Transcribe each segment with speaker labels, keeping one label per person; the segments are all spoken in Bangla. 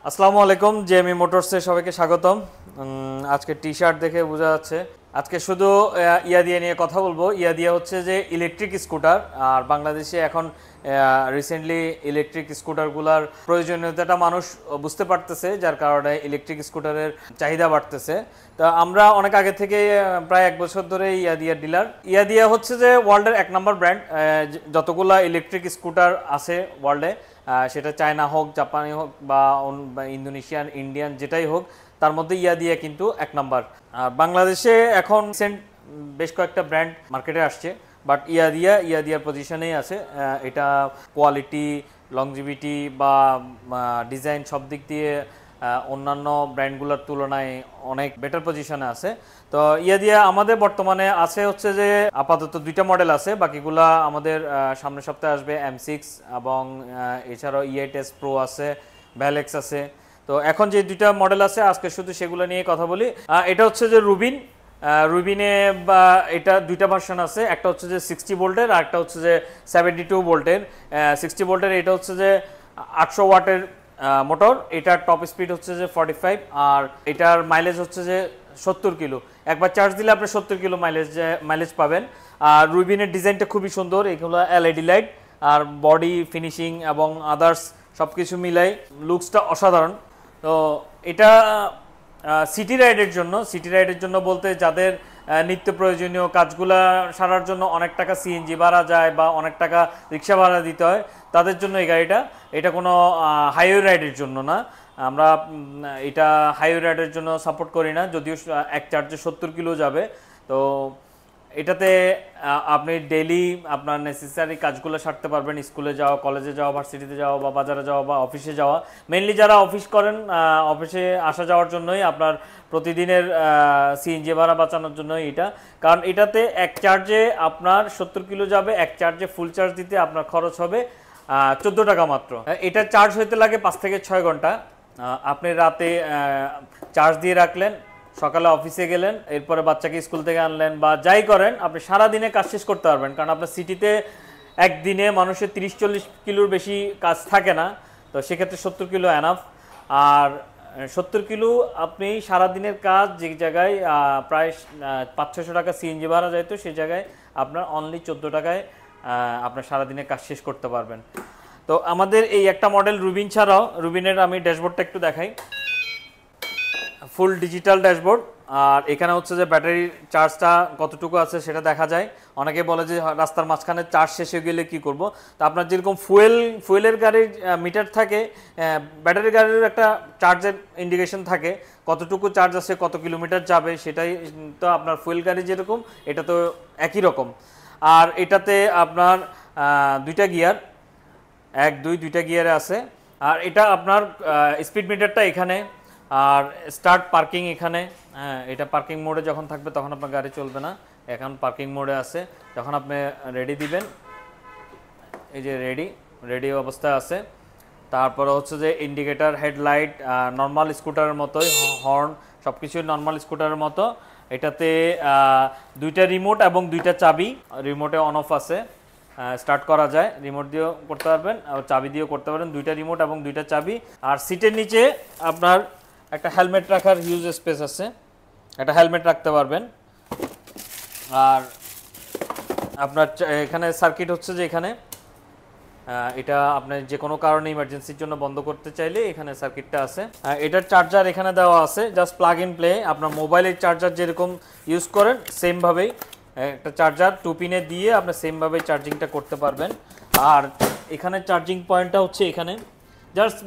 Speaker 1: আসসালামু আলাইকুম, জেএমই মোটরসে সবাইকে স্বাগতম। আজকে টি শার্ট দেখে বোঝা যাচ্ছে আজকে শুধু ইয়াদিয়া নিয়ে কথা বলবো। ইয়াদিয়া হচ্ছে যে ইলেকট্রিক স্কুটার, আর বাংলাদেশে এখন রিসেন্টলি ইলেকট্রিক স্কুটারগুলোর প্রয়োজনীয়তাটা মানুষ বুঝতে পারতেছে, যার কারণে ইলেকট্রিক স্কুটারের চাহিদা বাড়তেছে। তো আমরা অনেক আগে থেকে প্রায় 1 বছর ধরে ইয়াদিয়ার ডিলার। ইয়াদিয়া হচ্ছে যে ওয়ার্ল্ডের 1 নম্বর ব্র্যান্ড। যতগুলা ইলেকট্রিক স্কুটার আছে ওয়ার্ল্ডে, সেটা চায়না হোক, জাপানি হোক বা ইন্দোনেশিয়ান, ইন্ডিয়ান, যেটাই হোক, তার মধ্যে ইয়াদিয়া কিন্তু 1 নাম্বার। আর বাংলাদেশে এখন রিসেন্ট বেশ কয়েকটা ব্র্যান্ড মার্কেটে আসছে, বাট ইয়াদিয়ার পজিশনেই আছে। এটা কোয়ালিটি, লংজিভিটি বা ডিজাইন সব দিক দিয়ে অন্যান্য ব্র্যান্ডগুলোর তুলনায় অনেক বেটার পজিশনে আছে। তো ইয়াদিয়া আমাদের বর্তমানে আছে হচ্ছে যে আপাতত 2টা মডেল আছে, বাকিগুলা আমাদের সামনের সপ্তাহে আসবে। M6 এবং এছাড়াও E8S Pro আছে, ভ্যালেক্স আছে। তো এখন যে 2টা মডেল আছে আজকে শুধু সেগুলো নিয়ে কথা বলি। এটা হচ্ছে যে রুবিনে বা এটা 2টা ভার্সন আছে, একটা হচ্ছে যে 60 ভোল্টের আর একটা হচ্ছে যে 72 ভোল্টের। 60 ভোল্টের এটা হচ্ছে যে 800 ওয়াটের মোটর, এটার টপ স্পিড হচ্ছে যে 45, আর এটার মাইলেজ হচ্ছে যে 70 কিলো। একবার চার্জ দিলে আপনি 70 কিলো মাইলেজ পাবেন। আর রুবিনের ডিজাইনটা খুবই সুন্দর, এগুলো LED লাইট, আর বডি ফিনিশিং এবং আদার্স সব কিছু মিলাই লুকসটা অসাধারণ। তো এটা সিটি রাইডের জন্য বলতে যাদের নিত্য প্রয়োজনীয় কাজগুলা সারার জন্য অনেক টাকা সিএনজি ভাড়া যায় বা অনেক টাকা রিক্সা ভাড়া দিতে হয়, তাদের জন্য এই গাড়িটা। এটা কোনো হাইওয়ে রাইডের জন্য না, আমরা এটা হাইওয়ে রাইডের জন্য সাপোর্ট করি না, যদিও এক চার্জে 70 কিলো যাবে। তো এটাতে আপনি ডেইলি আপনার নেসেসারি কাজগুলো সারতে পারবেন, স্কুলে যাওয়া, কলেজে যাওয়া, ভার্সিটিতে যাওয়া বা বাজারে যাওয়া বা অফিসে যাওয়া। মেইনলি যারা অফিস করেন, অফিসে আসা যাওয়ার জন্যই, আপনার প্রতিদিনের সিএনজি ভাড়া বাঁচানোর জন্যই এটা। কারণ এটাতে এক চার্জে আপনার 70 কিলো যাবে, এক চার্জে ফুল চার্জ দিতে আপনার খরচ হবে 14 টাকা মাত্র। এটা চার্জ হইতে লাগে 5 থেকে 6 ঘন্টা। আপনি রাতে চার্জ দিয়ে রাখলেন, সকালে অফিসে গেলেন, এরপরে বাচ্চাকে স্কুল থেকে আনলেন বা যাই করেন, আপনি সারাদিনে কাজ শেষ করতে পারবেন। কারণ আপনার সিটিতে একদিনে মানুষের 30-40 কিলোর বেশি কাজ থাকে না, তো সেক্ষেত্রে 70 কিলো এনাফ। আর 70 কিলো আপনি সারাদিনের কাজ যে জায়গায় প্রায় 500-600 টাকা সিএনজি ভাড়া যাইতো, সেই জায়গায় আপনার অনলি 14 টাকায় আপনার সারাদিনের কাজ শেষ করতে পারবেন। তো আমাদের এই একটা মডেল রুবিন ছাড়াও, রুবিনের আমি ড্যাশবোর্ডটা একটু দেখাই। ফুল ডিজিটাল ড্যাশবোর্ড, আর এখানে হচ্ছে যে ব্যাটারির চার্জটা কতটুকু আছে সেটা দেখা যায়। অনেকে বলে যে রাস্তার মাঝখানে চার্জ শেষ হয়ে গেলে কী করব। তো আপনার যেরকম ফুয়েলের গাড়ির মিটার থাকে, ব্যাটারি গাড়ির একটা চার্জের ইন্ডিকেশন থাকে, কতটুকু চার্জ আছে, কত কিলোমিটার যাবে, সেটাই তো আপনার ফুয়েল গাড়ি যেরকম, এটা তো একই রকম। আর এটাতে আপনার 2টা গিয়ার, 1-2 গিয়ারে আছে। আর এটা আপনার স্পিড মিটারটা এখানে, আর স্টার্ট পার্কিং এখানে। হ্যাঁ, এটা পার্কিং মোডে যখন থাকবে তখন আপনার গাড়ি চলবে না, এখন পার্কিং মোডে আছে। যখন আপনি রেডি দিবেন, এই যে রেডি অবস্থায় আছে। তারপরে হচ্ছে যে ইন্ডিকেটার, হেডলাইট নর্মাল স্কুটারের মতোই, হর্ন সব কিছুই নর্মাল স্কুটারের মতো। এটাতে 2টা রিমোট এবং 2টা চাবি, রিমোটে অন অফ আছে, স্টার্ট করা যায়, রিমোট দিয়েও করতে পারবেন আর চাবি দিয়েও করতে পারেন। 2টা রিমোট এবং 2টা চাবি। আর সিটের নিচে আপনার একটা হেলমেট রাখার হিউজ স্পেস আছে, একটা হেলমেট রাখতে পারবেন। আর আপনার এখানে সার্কিট হচ্ছে যে এখানে, এটা আপনি যে কোনো কারণে ইমার্জেন্সির জন্য বন্ধ করতে চাইলে এখানে সার্কিটটা আছে। এটার চার্জার এখানে দেওয়া আছে, জাস্ট প্লাগ ইন প্লে। আপনার মোবাইলের চার্জার যেরকম ইউজ করেন সেমভাবেই একটা চার্জার 2 পিনে দিয়ে আপনি সেমভাবেই চার্জিংটা করতে পারবেন। আর এখানে চার্জিং পয়েন্টটা হচ্ছে এখানে, জাস্ট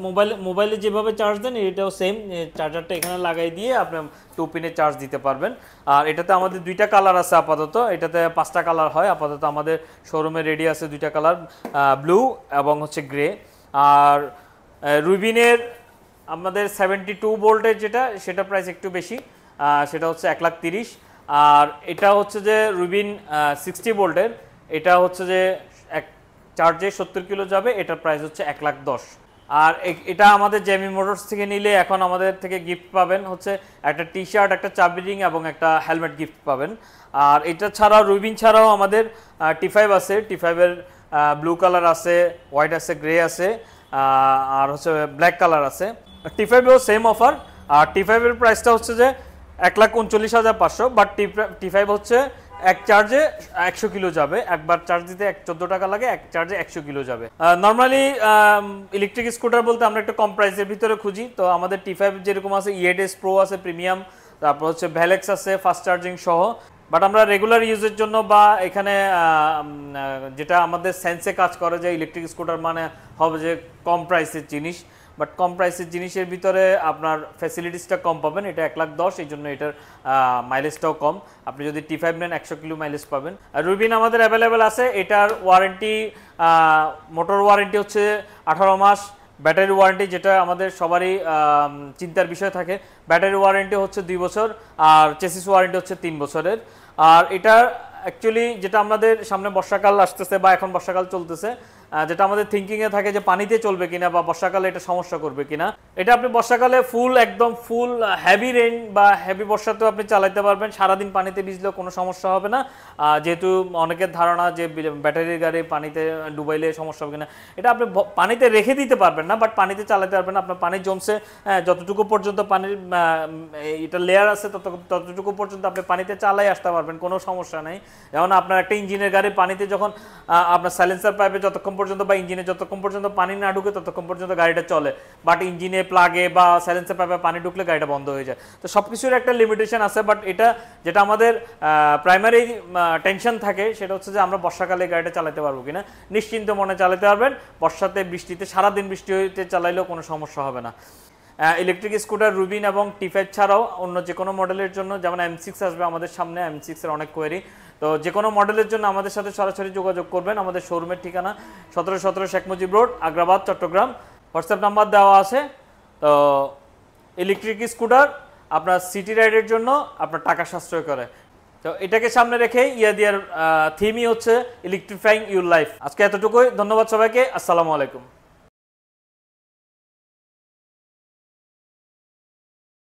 Speaker 1: মোবাইলে যেভাবে চার্জ দেন এটাও সেম, চার্জারটা এখানে লাগাই দিয়ে আপনি 2 পিনে চার্জ দিতে পারবেন। আর এটাতে আমাদের 2টা কালার আছে আপাতত, এটাতে 5টা কালার হয় আপাতত। আমাদের শোরুমে রেডি আছে 2টা কালার, ব্লু এবং হচ্ছে গ্রে। আর রুবিনের আমাদের 72 ভোল্টের সেটা প্রাইস একটু বেশি, সেটা হচ্ছে 1,30,000। আর এটা হচ্ছে যে রুবিন 60 ভোল্টের, এটা হচ্ছে যে এক চার্জে 70 কিলো যাবে, এটার প্রাইস হচ্ছে 1,10,000। আর এটা আমাদের জেএমই মোটরস থেকে নিলে এখন আমাদের থেকে গিফট পাবেন হচ্ছে একটা টি শার্ট, একটা চাবি রিং এবং একটা হেলমেট গিফট পাবেন। আর এটা ছাড়াও রুবিন ছাড়াও আমাদের T5 আছে, T5-এর ব্লু কালার আছে, হোয়াইট আছে, গ্রে আছে, আর হচ্ছে ব্ল্যাক কালার আছে। T5 এও সেম অফার, আর T5 এর প্রাইসটা হচ্ছে যে 1,39,500, বাট T5 হচ্ছে এক চার্জে 100 কিলো যাবে, একবার চার্জ দিতে 14 টাকা লাগে, এক চার্জে 100 কিলো যাবে। নর্মালি ইলেকট্রিক স্কুটার বলতে আমরা একটা কম প্রাইসের ভিতরে খুঁজি, তো আমাদের T5 যেরকম আছে E8S Pro আছে প্রিমিয়াম, তারপর হচ্ছে ভ্যালেক্স আছে ফাস্ট চার্জিং সহ, বাট আমরা রেগুলার ইউজের জন্য বা এখানে যেটা আমাদের সেন্সে কাজ করে যে ইলেকট্রিক স্কুটার মানে হবে যে কম প্রাইসের জিনিস, বাট কম প্রাইসের জিনিসের ভিতরে আপনার ফ্যাসিলিটিসটা কম পাবেন, এটা 1,10,000, এই জন্য এটার মাইলেজটাও কম। আপনি যদি T5 নেন 100 কিলো মাইলেজ পাবেন। আর রুবিন আমাদের অ্যাভেলেবেল আছে, এটার ওয়ারেন্টি মোটর ওয়ারেন্টি হচ্ছে 18 মাস, ব্যাটারি ওয়ারেন্টি যেটা আমাদের সবারই চিন্তার বিষয় থাকে, ব্যাটারি ওয়ারেন্টি হচ্ছে 2 বছর, আর চেসিস ওয়ারেন্টি হচ্ছে 3 বছরের। আর এটা অ্যাকচুয়ালি যেটা আমাদের সামনে বর্ষাকাল আসতেছে বা এখন বর্ষাকাল চলতেছে, যেটা আমাদের থিঙ্কিংয়ে থাকে যে পানিতে চলবে কিনা বা বর্ষাকালে এটা সমস্যা করবে কিনা, এটা আপনি বর্ষাকালে একদম ফুল হেভি রেইন বা হেভি বর্ষাতেও আপনি চালাতে পারবেন, সারাদিন পানিতে ভিজলেও কোনো সমস্যা হবে না। যেহেতু অনেকের ধারণা যে ব্যাটারির গাড়ি পানিতে ডুবাইলে সমস্যা হবে কিনা, এটা আপনি পানিতে রেখে দিতে পারবেন না, বাট পানিতে চালাতে পারবেন। আপনার পানি জমছে, যতটুকু পর্যন্ত পানির এটা লেয়ার আছে ততটুকু পর্যন্ত আপনি পানিতে চালাই আসতে পারবেন, কোনো সমস্যা নেই। যেমন আপনার একটা ইঞ্জিনের গাড়ি পানিতে যখন আপনার সাইলেন্সার পাইপে যতক্ষণ পর্যন্ত বা ইঞ্জিনে যতক্ষণ পর্যন্ত পানি না ঢুকে ততক্ষণ পর্যন্ত গাড়িটা চলে, বাট ইঞ্জিনে প্লাগে বা সাইলেন্সার পাইপে পানি ঢুকলে গাড়িটা বন্ধ হয়ে যায়। তো সব কিছুর একটা লিমিটেশন আছে, বাট এটা যেটা আমাদের প্রাইমারি টেনশন থাকে সেটা হচ্ছে যে আমরা বর্ষাকালে গাড়িটা চালাতে পারবো কিনা, নিশ্চিন্ত মনে চালাতে পারবেন। বর্ষাতে বৃষ্টিতে সারাদিন বৃষ্টি হইতে চালাইলেও কোনো সমস্যা হবে না। ইলেকট্রিক স্কুটার রুবিন এবং T5 ছাড়াও অন্য যে কোনো মডেলের জন্য, যেমন M6 আসবে আমাদের সামনে, M6 এর অনেক কোয়েরি, তো যে কোনো মডেলের জন্য আমাদের সাথে সরাসরি যোগাযোগ করবেন। আমাদের শোরুমের ঠিকানা 1717 Sheikh Mujib road, Agrabad, Chittagong. WhatsApp number দেওয়া আছে। তো ইলেকট্রিক স্কুটার আপনার সিটি রাইডের জন্য আপনার টাকা সাশ্রয় করে, তো এটাকে সামনে রেখে ইয়াদিয়ার থিমই হচ্ছে ইলেকট্রিফাইং ইউর লাইফ। আজকে এতটুকুই, ধন্যবাদ সবাইকে, আসসালামু আলাইকুম।